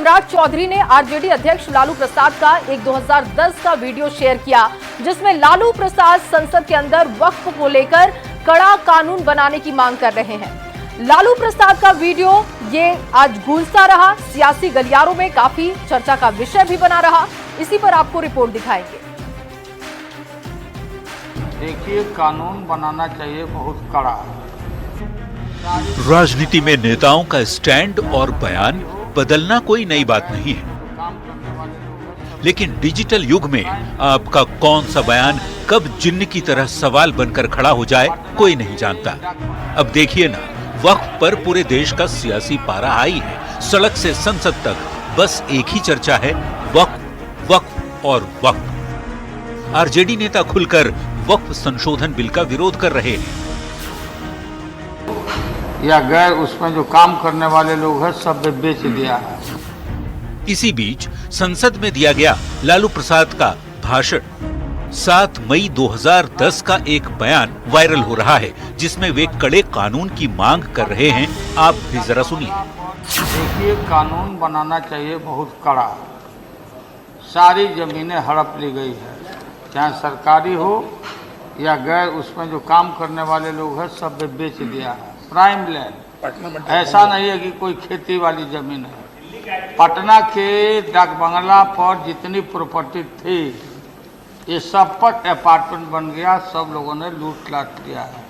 सम्राट चौधरी ने आरजेडी अध्यक्ष लालू प्रसाद का एक 2010 का वीडियो शेयर किया, जिसमें लालू प्रसाद संसद के अंदर वक्फ को लेकर कड़ा कानून बनाने की मांग कर रहे हैं। लालू प्रसाद का वीडियो ये आज गूंजता रहा, सियासी गलियारों में काफी चर्चा का विषय भी बना रहा। इसी पर आपको रिपोर्ट दिखाएंगे। देखिए, कानून बनाना चाहिए बहुत कड़ा। राजनीति में नेताओं का स्टैंड और बयान बदलना कोई नई बात नहीं है, लेकिन डिजिटल युग में आपका कौन सा बयान कब जिन्न की तरह सवाल बनकर खड़ा हो जाए कोई नहीं जानता। अब देखिए ना, वक्फ पर पूरे देश का सियासी पारा आई है। सड़क से संसद तक बस एक ही चर्चा है, वक्फ वक्फ और वक्फ। आरजेडी नेता खुलकर वक्फ संशोधन बिल का विरोध कर रहे हैं। या गैर उसमें जो काम करने वाले लोग हैं सब बेच दिया है। इसी बीच संसद में दिया गया लालू प्रसाद का भाषण। 7 मई 2010 का एक बयान वायरल हो रहा है, जिसमें वे कड़े कानून की मांग कर रहे हैं। आप भी जरा सुनिए। देखिए, कानून बनाना चाहिए बहुत कड़ा। सारी जमीनें हड़प ली गई है, चाहे सरकारी हो या गैर उसमें जो काम करने वाले लोग हैं सब बेच दिया है। प्राइम लैंड, ऐसा नहीं है कि कोई खेती वाली जमीन है। पटना के डाक बंगला पर जितनी प्रॉपर्टी थी ये सब पर अपार्टमेंट बन गया, सब लोगों ने लूट लाट किया है।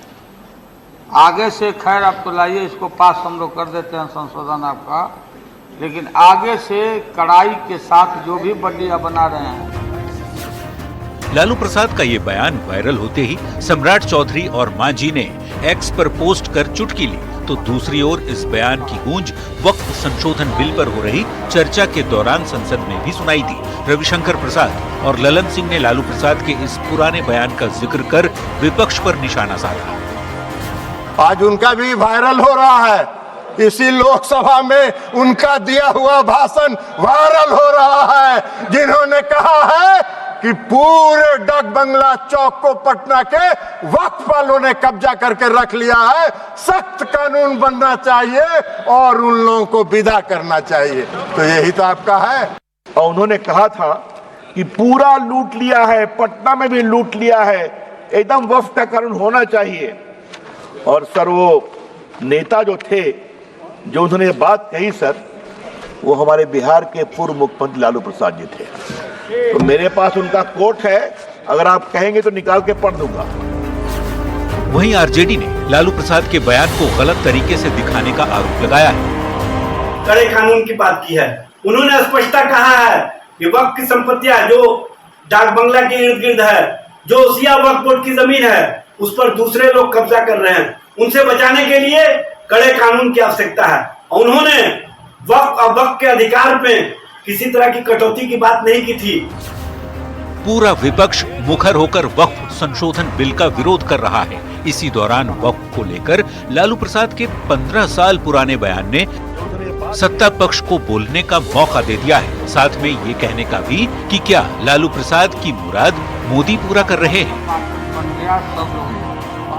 आगे से खैर आप तो लाइए, इसको पास हम लोग कर देते हैं संशोधन आपका, लेकिन आगे से कड़ाई के साथ जो भी बंदियां बना रहे हैं। लालू प्रसाद का ये बयान वायरल होते ही सम्राट चौधरी और मांझी ने एक्स पर पोस्ट कर चुटकी ली, तो दूसरी ओर इस बयान की गूंज वक्फ संशोधन बिल पर हो रही चर्चा के दौरान संसद में भी सुनाई दी। रविशंकर प्रसाद और ललन सिंह ने लालू प्रसाद के इस पुराने बयान का जिक्र कर विपक्ष पर निशाना साधा। आज उनका भी वायरल हो रहा है। इसी लोकसभा में उनका दिया हुआ भाषण वायरल हो रहा है, जिन्होंने कहा है कि पूरे डाक बंगला चौक को पटना के वक्फ वालों ने कब्जा करके रख लिया है। सख्त कानून बनना चाहिए और उन लोगों को विदा करना चाहिए। तो यही तो आपका है। और उन्होंने कहा था कि पूरा लूट लिया है, पटना में भी लूट लिया है, एकदम वक्फ का कानून होना चाहिए। और सर, वो नेता जो थे जो उन्होंने ये बात कही सर, वो हमारे बिहार के पूर्व मुख्यमंत्री लालू प्रसाद जी थे। तो मेरे पास उनका कोट है, अगर आप कहेंगे तो निकाल के पढ़ दूंगा। वहीं आरजेडी ने लालू प्रसाद के बयान को गलत तरीके से दिखाने का आरोप लगाया है। कड़े कानून की बात की है। उन्होंने स्पष्टता कहा है कि वक्फ की संपत्तियां जो डाक बंगला के इर्द गिर्द है, जो सिया वक्फ बोर्ड की जमीन है, उस पर दूसरे लोग कब्जा कर रहे हैं। उनसे बचाने के लिए कड़े कानून की आवश्यकता है। और उन्होंने वक्फ और वक्फ के अधिकार पे किसी तरह की कटौती की बात नहीं की थी। पूरा विपक्ष मुखर होकर वक्फ संशोधन बिल का विरोध कर रहा है। इसी दौरान वक्फ को लेकर लालू प्रसाद के 15 साल पुराने बयान ने सत्ता पक्ष को बोलने का मौका दे दिया है। साथ में ये कहने का भी कि क्या लालू प्रसाद की मुराद मोदी पूरा कर रहे हैं।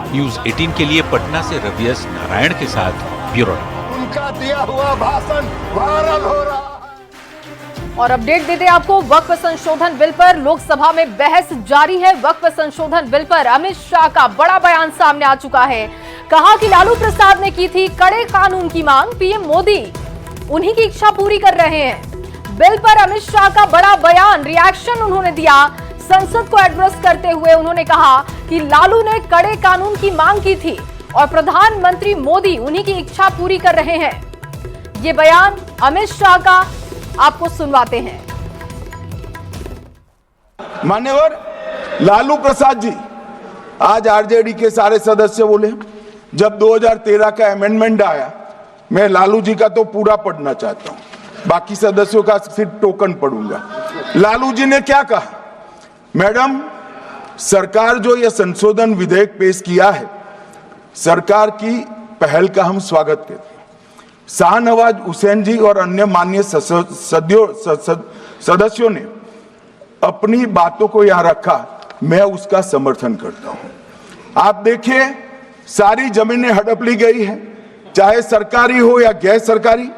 न्यूज़ 18 के लिए पटना से रवि एस नारायण के साथ ब्यूरो। उनका दिया हुआ भाषण वायरल हो रहा है। और अपडेट देते हैं आपको वक्फ संशोधन बिल पर। लोकसभा में बहस जारी है। वक्फ संशोधन बिल पर अमित शाह का बड़ा बयान सामने आ चुका है। कहा कि लालू प्रसाद ने की थी कड़े कानून की मांग, पीएम मोदी उन्हीं की इच्छा पूरी कर रहे हैं। बिल पर अमित शाह का बड़ा बयान, रिएक्शन उन्होंने दिया। संसद को एड्रेस करते हुए उन्होंने कहा कि लालू ने कड़े कानून की मांग की थी और प्रधानमंत्री मोदी उन्हीं की इच्छा पूरी कर रहे हैं। ये बयान अमित शाह का आपको सुनवाते हैं। मान्यवर लालू प्रसाद जी, आज आरजेडी के सारे सदस्य बोले, जब 2013 का अमेंडमेंट आया, मैं लालू जी का तो पूरा पढ़ना चाहता हूं, बाकी सदस्यों का सिर्फ टोकन पढ़ूंगा। लालू जी ने क्या कहा? मैडम, सरकार जो यह संशोधन विधेयक पेश किया है, सरकार की पहल का हम स्वागत करते हैं। शाहनवाज हुसैन जी और अन्य माननीय सदस्यों ने अपनी बातों को यहां रखा, मैं उसका समर्थन करता हूं। आप देखिए, सारी जमीनें हड़प ली गई है, चाहे सरकारी हो या गैर सरकारी।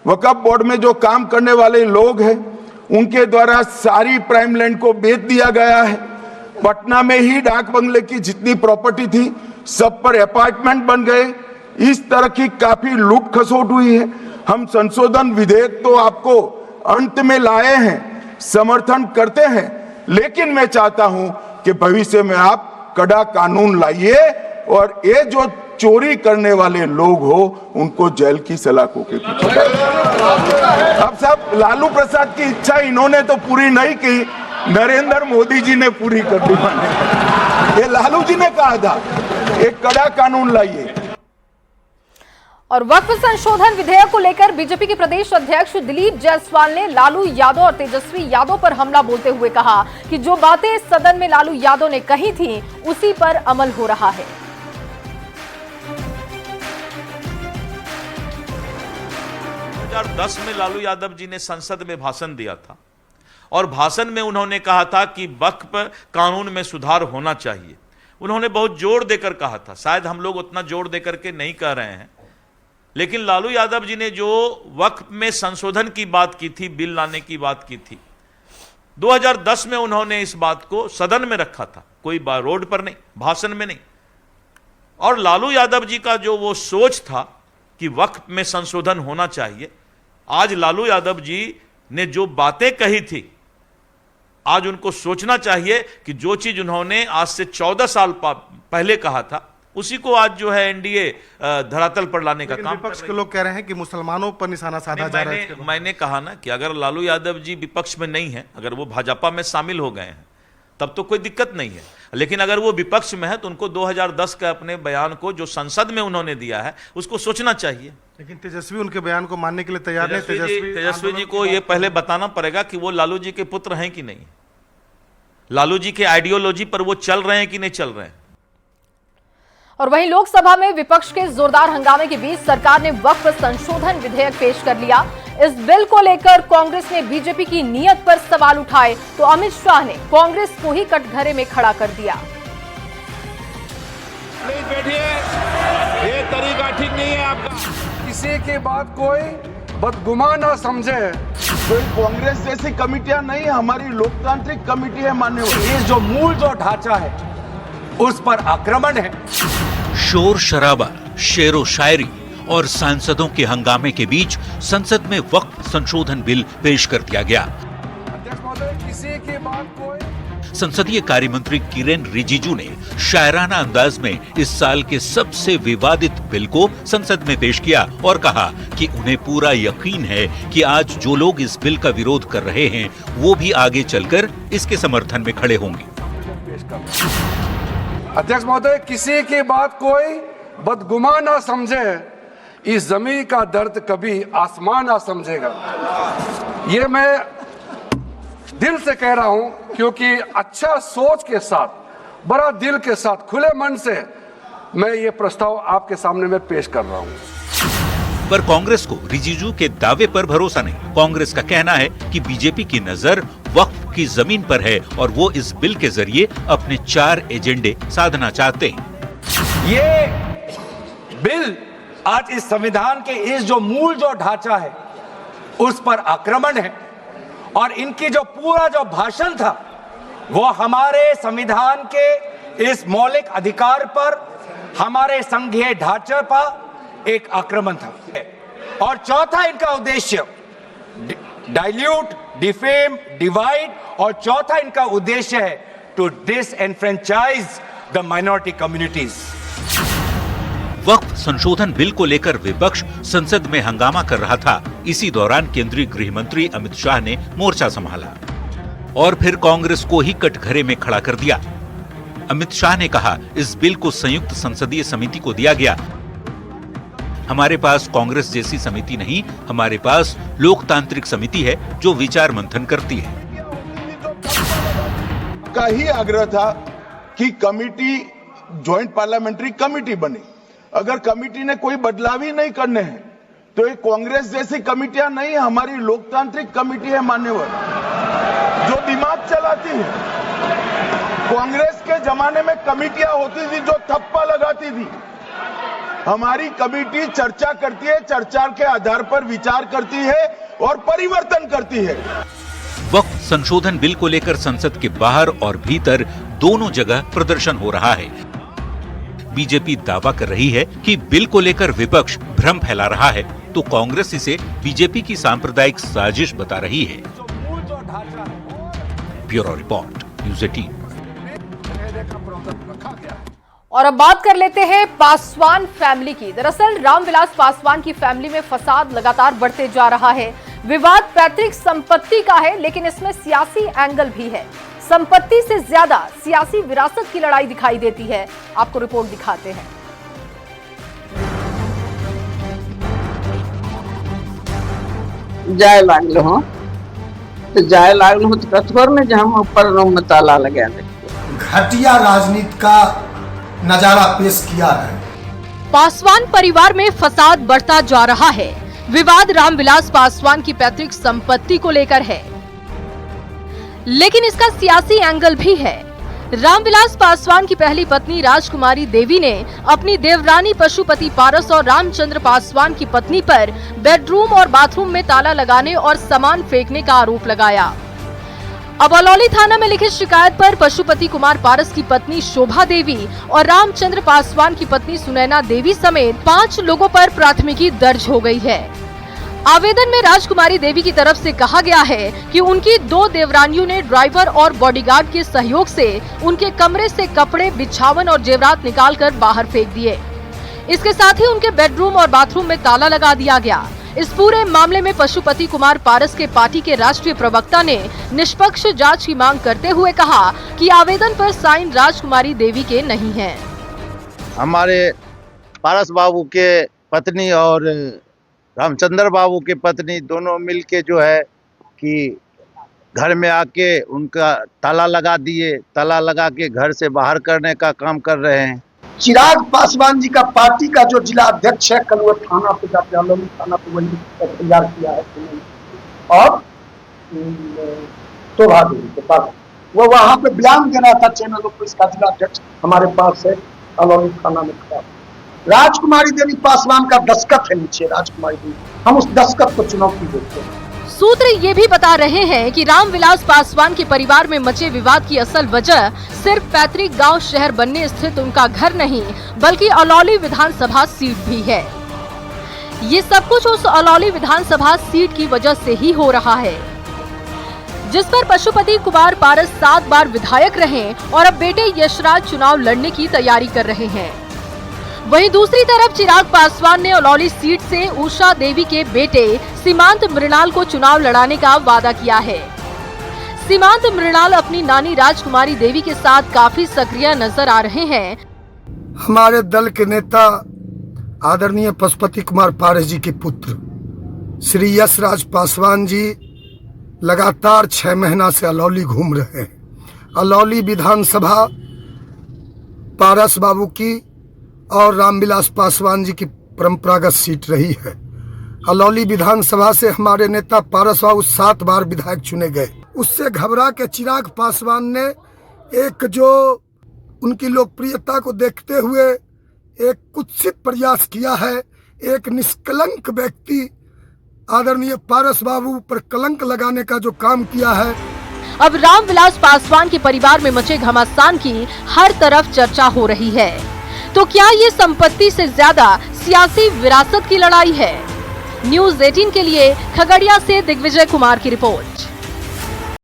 वक्फ बोर्ड में जो काम करने वाले लोग हैं उनके द्वारा सारी प्राइम लैंड को बेच दिया गया है। पटना में ही डाक बंगले की जितनी प्रॉपर्टी थी सब पर अपार्टमेंट बन गए। इस तरह की काफी लूट खसोट हुई है। हम संशोधन विधेयक तो आपको अंत में लाए हैं, समर्थन करते हैं, लेकिन मैं चाहता हूं कि भविष्य में आप कड़ा कानून लाइए और ये जो चोरी करने वाले लोग हो उनको जेल की सलाखों के पीछे। अब साहब लालू प्रसाद की इच्छा इन्होंने तो पूरी नहीं की, नरेंद्र मोदी जी ने पूरी कर दी। ये लालू जी ने कहा था एक कड़ा कानून लाइए। और वक्फ संशोधन विधेयक को लेकर बीजेपी के प्रदेश अध्यक्ष दिलीप जायसवाल ने लालू यादव और तेजस्वी यादव पर हमला बोलते हुए कहा कि जो बातें सदन में लालू यादव ने कही थी उसी पर अमल हो रहा है। 2010 में लालू यादव जी ने संसद में भाषण दिया था और भाषण में उन्होंने कहा था कि वक्फ कानून में सुधार होना चाहिए। उन्होंने बहुत जोर देकर कहा था, शायद हम लोग उतना जोर देकर के नहीं कह रहे हैं, लेकिन लालू यादव जी ने जो वक्फ में संशोधन की बात की थी, बिल लाने की बात की थी, 2010 में उन्होंने इस बात को सदन में रखा था, कोई रोड पर नहीं, भाषण में नहीं। और लालू यादव जी का जो वो सोच था कि वक्फ में संशोधन होना चाहिए, आज लालू यादव जी ने जो बातें कही थी, आज उनको सोचना चाहिए कि जो चीज उन्होंने आज से 14 साल पहले कहा था उसी को आज जो है एनडीए धरातल पर लाने का काम। विपक्ष के लोग कह रहे हैं कि मुसलमानों पर निशाना साधा जा रहा है। मैंने कहा ना कि अगर लालू यादव जी विपक्ष में नहीं है, अगर वो भाजपा में शामिल हो गए हैं तब तो कोई दिक्कत नहीं है, लेकिन अगर वो विपक्ष में है तो उनको 2010 के अपने बयान को जो संसद में उन्होंने दिया है उसको सोचना चाहिए। लेकिन तेजस्वी उनके बयान को मानने के लिए तैयार नहीं। तेजस्वी जी को यह पहले बताना पड़ेगा कि वो लालू जी के पुत्र हैं कि नहीं, लालू जी के आइडियोलॉजी पर वो चल रहे हैं कि नहीं चल रहे हैं। और वहीं लोकसभा में विपक्ष के जोरदार हंगामे के बीच सरकार ने वक्फ संशोधन विधेयक पेश कर लिया। इस बिल को लेकर कांग्रेस ने बीजेपी की नीयत पर सवाल उठाए तो अमित शाह ने कांग्रेस को ही कटघरे में खड़ा कर दिया। प्लीज बैठिए, ये तरीका ठीक नहीं है आपका। किसी की बात कोई बदगुमान ना समझे। कोई कांग्रेस जैसी कमिटियां नहीं, हमारी लोकतांत्रिक कमिटी है माननीय। ये जो मूल जो ढांचा है उस पर आक्रमण है। शोर शराबा, शेरो शायरी और सांसदों के हंगामे के बीच संसद में वक्फ संशोधन बिल पेश कर दिया गया। अध्यक्ष महोदय, किसी की बात कोई। संसदीय कार्य मंत्री किरेन रिजिजू ने शायराना अंदाज में इस साल के सबसे विवादित बिल को संसद में पेश किया और कहा कि उन्हें पूरा यकीन है कि आज जो लोग इस बिल का विरोध कर रहे हैं वो भी आगे चलकर इसके समर्थन में खड़े होंगे। अध्यक्ष महोदय, किसी की बात कोई बदगुमान ना समझे। इस जमीन का दर्द कभी आसमान ना समझेगा। ये मैं दिल से कह रहा हूं क्योंकि अच्छा सोच के साथ, बड़ा दिल के साथ, खुले मन से मैं ये प्रस्ताव आपके सामने में पेश कर रहा हूं। पर कांग्रेस को रिजिजू के दावे पर भरोसा नहीं। कांग्रेस का कहना है कि बीजेपी की नजर वक्फ की जमीन पर है और वो इस बिल के जरिए अपने 4 एजेंडे साधना चाहते हैं। ये बिल आज इस संविधान के इस जो मूल जो ढांचा है उस पर आक्रमण है और इनकी जो पूरा जो भाषण था वो हमारे संविधान के इस मौलिक अधिकार पर, हमारे संघीय ढांचे पर एक आक्रमण था। और चौथा इनका उद्देश्य डाइल्यूट, डिफेम, डिवाइड, और चौथा इनका उद्देश्य है to disenfranchise the minority communities. Waqf संशोधन बिल को लेकर विपक्ष संसद में हंगामा कर रहा था। इसी दौरान केंद्रीय गृह मंत्री अमित शाह ने मोर्चा संभाला और फिर कांग्रेस को ही कटघरे में खड़ा कर दिया। अमित शाह ने कहा, इस बिल को संयुक्त संसदीय समिति को दिया गया। हमारे पास कांग्रेस जैसी समिति नहीं, हमारे पास लोकतांत्रिक समिति है जो विचार मंथन करती है। का ही आग्रह था कि कमिटी, ज्वाइंट पार्लियामेंट्री कमिटी बने। अगर कमिटी ने कोई बदलाव ही नहीं करने हैं तो ये कांग्रेस जैसी कमिटियां नहीं, हमारी लोकतांत्रिक कमिटी है मान्यवर, जो दिमाग चलाती है। कांग्रेस के जमाने में कमिटियां होती थी जो थप्पा लगाती थी, हमारी कमेटी चर्चा करती है, चर्चा के आधार पर विचार करती है और परिवर्तन करती है। वक्फ संशोधन बिल को लेकर संसद के बाहर और भीतर दोनों जगह प्रदर्शन हो रहा है। बीजेपी दावा कर रही है कि बिल को लेकर विपक्ष भ्रम फैला रहा है, तो कांग्रेस इसे बीजेपी की सांप्रदायिक साजिश बता रही है। Bureau report, news 18। और अब बात कर लेते हैं पासवान फैमिली की। दरअसल रामविलास पासवान की फैमिली में फसाद लगातार बढ़ते जा रहा है। विवाद पैतृक संपत्ति का है, लेकिन इसमें सियासी एंगल भी है। संपत्ति से ज्यादा सियासी विरासत की लड़ाई दिखाई देती है। आपको रिपोर्ट दिखाते हैं। जाए लागलो हो तो कठोर में जहां ऊपर रूम में ताला लगा दे। घटिया राजनीति का नजारा पेश किया है। पासवान परिवार में फसाद बढ़ता जा रहा है। विवाद रामविलास पासवान की पैतृक संपत्ति को लेकर है, लेकिन इसका सियासी एंगल भी है। रामविलास पासवान की पहली पत्नी राजकुमारी देवी ने अपनी देवरानी पशुपति पारस और रामचंद्र पासवान की पत्नी पर बेडरूम और बाथरूम में ताला लगाने और सामान फेंकने का आरोप लगाया। अब अलौली थाना में लिखित शिकायत पर पशुपति कुमार पारस की पत्नी शोभा देवी और रामचंद्र पासवान की पत्नी सुनैना देवी समेत 5 लोगों पर प्राथमिकी दर्ज हो गई है। आवेदन में राजकुमारी देवी की तरफ से कहा गया है कि उनकी 2 देवरानियों ने ड्राइवर और बॉडीगार्ड के सहयोग से उनके कमरे से कपड़े, बिछावन और जेवरात निकालकर बाहर फेंक दिए। इसके साथ ही उनके बेडरूम और बाथरूम में ताला लगा दिया गया। इस पूरे मामले में पशुपति कुमार पारस के पार्टी के राष्ट्रीय प्रवक्ता ने निष्पक्ष जांच की मांग करते हुए कहा कि आवेदन पर साइन राजकुमारी देवी के नहीं हैं। हमारे पारस बाबू के पत्नी और रामचंद्र बाबू की पत्नी दोनों मिलके जो है कि घर में आके उनका ताला लगा दिए, ताला लगा के घर से बाहर करने का काम कर रहे हैं। चिराग पासवान जी का पार्टी का जो जिला अध्यक्ष है, कल वो थाना पे जाके अलौली थाना पे वही तैयार किया है और शोभा देवी के पास वो वहाँ पे बयान दे रहा था चैनलों को। इसका जिला अध्यक्ष हमारे पास है, अलौली थाना में खड़ा। राजकुमारी देवी पासवान का दस्तखत है नीचे, राजकुमारी देवी, हम उस दस्तखत को चुनौती देते हैं। सूत्र ये भी बता रहे हैं कि रामविलास पासवान के परिवार में मचे विवाद की असल वजह सिर्फ पैतृक गांव शहर बनने स्थित उनका घर नहीं, बल्कि अलौली विधानसभा सीट भी है। ये सब कुछ उस अलौली विधानसभा सीट की वजह से ही हो रहा है, जिस पर पशुपति कुमार पारस 7 बार विधायक रहे और अब बेटे यशराज चुनाव लड़ने की तैयारी कर रहे हैं। वहीं दूसरी तरफ चिराग पासवान ने अलौली सीट से उषा देवी के बेटे सीमांत मृणाल को चुनाव लड़ाने का वादा किया है। सीमांत मृणाल अपनी नानी राजकुमारी देवी के साथ काफी सक्रिय नजर आ रहे हैं। हमारे दल के नेता आदरणीय पशुपति कुमार पारस जी के पुत्र श्री यशराज पासवान जी लगातार 6 महीना से अलौली घूम रहे हैं। अलौली विधानसभा पारस बाबू की और रामविलास पासवान जी की परंपरागत सीट रही है। अलौली विधानसभा से हमारे नेता पारस बाबू 7 बार विधायक चुने गए। उससे घबरा के चिराग पासवान ने एक जो उनकी लोकप्रियता को देखते हुए एक कुत्सित प्रयास किया है। एक निष्कलंक व्यक्ति आदरणीय पारस बाबू पर कलंक लगाने का जो काम किया है। अब रामविलास पासवान के परिवार में मचे घमासान की हर तरफ चर्चा हो रही है। तो क्या ये संपत्ति से ज्यादा सियासी विरासत की लड़ाई है? न्यूज़ 18 के लिए खगड़िया से दिग्विजय कुमार की रिपोर्ट।